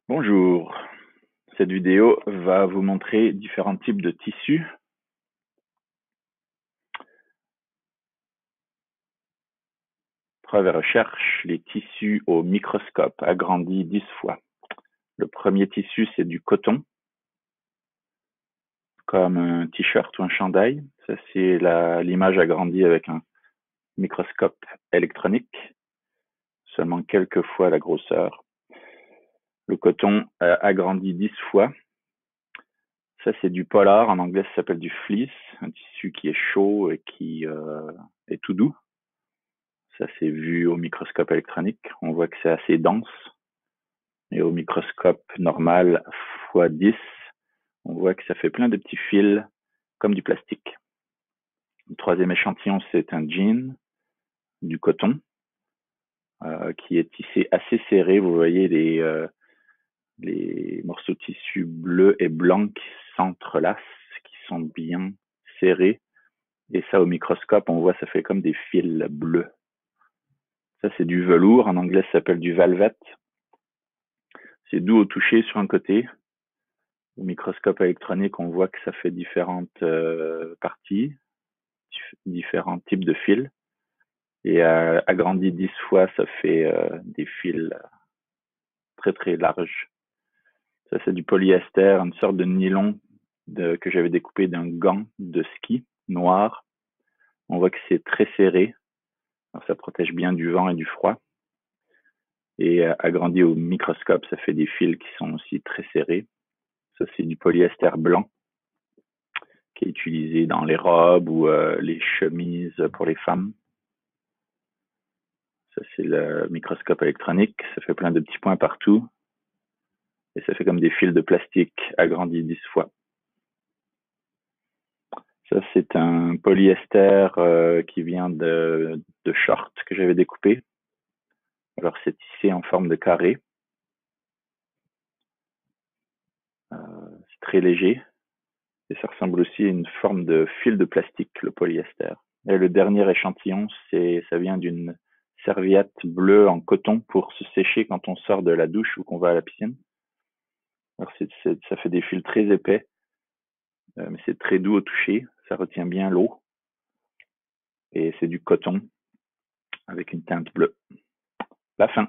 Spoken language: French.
Bonjour, cette vidéo va vous montrer différents types de tissus. Preuve et recherche, les tissus au microscope agrandis 10 fois. Le premier tissu, c'est du coton, comme un t-shirt ou un chandail. Ça, c'est l'image agrandie avec un microscope électronique, seulement quelques fois la grosseur. Le coton agrandi 10 fois. Ça, c'est du polar. En anglais, ça s'appelle du fleece, un tissu qui est chaud et qui est tout doux. Ça, c'est vu au microscope électronique. On voit que c'est assez dense. Et au microscope normal x10, on voit que ça fait plein de petits fils comme du plastique. Le troisième échantillon, c'est un jean, du coton, qui est tissé assez serré. Vous voyez les morceaux de tissu bleus et blancs qui s'entrelacent, qui sont bien serrés. Et ça, au microscope, on voit ça fait comme des fils bleus. Ça, c'est du velours. En anglais, ça s'appelle du velvet. C'est doux au toucher sur un côté. Au microscope électronique, on voit que ça fait différentes parties, différents types de fils. Et agrandi 10 fois, ça fait des fils très très larges. Ça, c'est du polyester, une sorte de nylon que j'avais découpé d'un gant de ski noir. On voit que c'est très serré. Alors, ça protège bien du vent et du froid. Et agrandi au microscope, ça fait des fils qui sont aussi très serrés. Ça, c'est du polyester blanc qui est utilisé dans les robes ou les chemises pour les femmes. Ça, c'est le microscope électronique. Ça fait plein de petits points partout. Et ça fait comme des fils de plastique agrandis 10 fois. Ça, c'est un polyester qui vient de shorts que j'avais découpé. Alors, c'est tissé en forme de carré. C'est très léger. Et ça ressemble aussi à une forme de fil de plastique, le polyester. Et le dernier échantillon, ça vient d'une serviette bleue en coton pour se sécher quand on sort de la douche ou qu'on va à la piscine. Alors ça fait des fils très épais, mais c'est très doux au toucher. Ça retient bien l'eau. Et c'est du coton avec une teinte bleue. La fin.